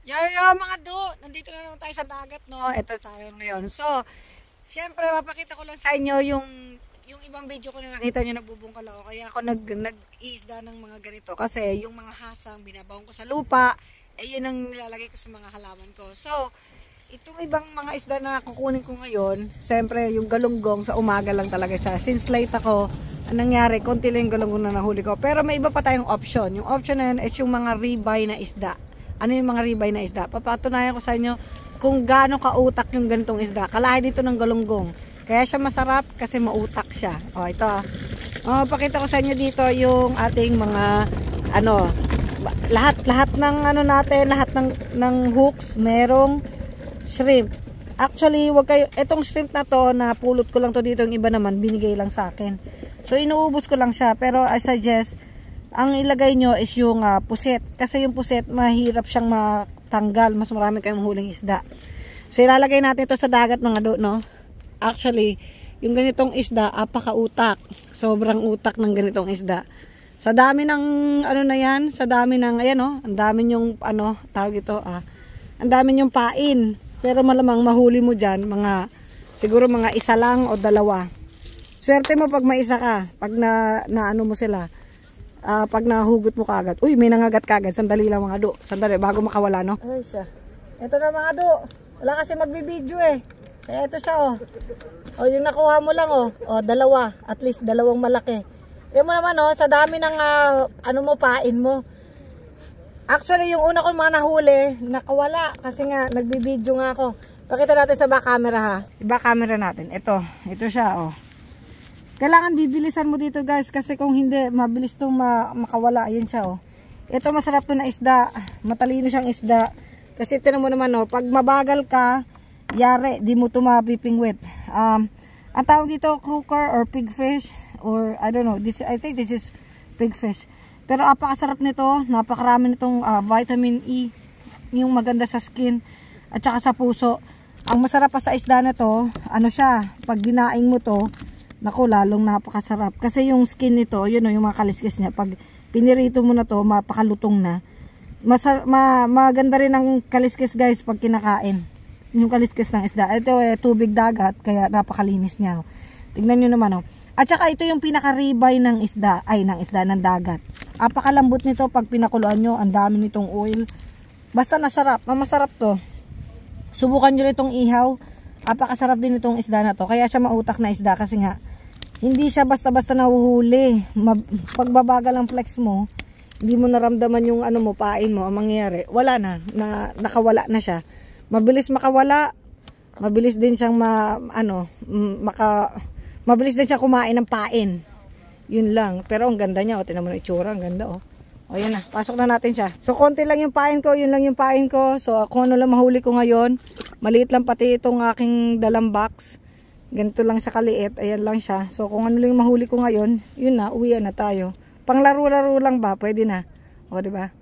Mga do, nandito na naman tayo sa dagat, no? Ito tayo ngayon. So, syempre, mapakita ko lang sa inyo yung ibang video ko na nakita nyo, nagbubungkal ako. Kaya ako nag-iisda ng mga ganito. Kasi yung mga hasang, binabawang ko sa lupa, yun ang nilalagay ko sa mga halaman ko. So, itong ibang mga isda na kukunin ko ngayon, syempre, yung galunggong, sa umaga lang talaga siya. Since late ako, anong nangyari, konti lang yung galunggong na nahuli ko. Pero may iba pa tayong option. Yung option na yun is yung mga ribeye na isda. Ano yung mga ribeye na isda? Papatunayan ko sa inyo kung gaano kautak yung ganitong isda. Kalahi dito ng galunggong. Kaya siya masarap kasi mautak siya. O, ito. O, pakita ko sa inyo dito yung ating mga, lahat ng natin, lahat ng hooks, merong shrimp. Actually, itong shrimp na to, napulot ko lang to dito, yung iba naman, binigay lang sa akin. So, inuubos ko lang siya. Pero, I suggest, ang ilagay nyo is yung puset. Kasi yung puset, mahirap siyang matanggal. Mas marami kayong huling isda. So, ilalagay natin ito sa dagat mga do, no? Actually, yung ganitong isda, apaka-utak. Sobrang utak ng ganitong isda. Sa dami ng, na yan, sa dami ng, ayan, no? Ang dami yung, tawag ito, ang dami yung pain. Pero malamang mahuli mo dyan, siguro mga isa lang o dalawa. Swerte mo pag may isa ka. Pag mo sila. Pag nahugot mo kagad. Uy, may nangagat kagad. Sandali lang mga do. Sandali, bago makawala, no? Ay, siya. Ito na mga do. Wala kasi magbibideo eh. Kaya ito siya, oh. O, yung nakuha mo lang, oh. O, dalawa. At least, dalawang malaki. Tingnan mo naman, oh. Sa dami ng, pain mo. Actually, yung una ko mga nahuli, nakawala. Kasi nga, nagbibideo nga ako. Pakita natin sa back camera, ha. Back camera natin. Ito siya, oh. Kailangan bibilisan mo dito guys kasi kung hindi mabilis itong makawala. Ayan siya oh. Ito masarap to na isda. Matalino siyang isda. Kasi tinan mo naman oh, pag mabagal ka, yari, di mo ito mapipingwit. Ang tawag dito croaker or pigfish or I don't know. I think this is pigfish. Pero apakasarap nito. Napakarami nitong vitamin E. Yung maganda sa skin at saka sa puso. Ang masarap pa sa isda na to, siya, pag ginaing mo to, naku, lalong napakasarap. Kasi yung skin nito, yun o, yung mga kaliskis niya. Pag pinirito mo na to, mapakalutong na. Maganda rin ang kaliskis guys pag kinakain. Yung kaliskis ng isda. Ito tubig dagat, kaya napakalinis niya. Tignan nyo naman o. At saka ito yung pinaka-ribeye ng isda. Ng dagat. Apakalambot nito pag pinakuluan nyo. Ang dami nitong oil. Basta nasarap. Masarap to. Subukan nyo rin itong ihaw. Apakasarap din itong isda na to. Kaya siya mautak na isda kasi nga hindi siya basta-basta nahuhuli. Pagbabagal ang flex mo, hindi mo naramdaman yung pain mo, ang mangyayari, wala na, nakawala na siya. Mabilis makawala, mabilis din siyang mabilis din siyang kumain ng pain. Yun lang. Pero ang ganda niya, tingnan mo na itsura, ang ganda oh. O yan na, pasok na natin siya. So konti lang yung pain ko, yun lang yung pain ko. So kung ano lang mahuli ko ngayon, maliit lang pati itong aking dalang box. Ganito lang siya kaliit, ayan lang siya. So kung ano lang yung mahuli ko ngayon, yun na, uwian na tayo. Pang laro-laro lang ba, pwede na. O diba?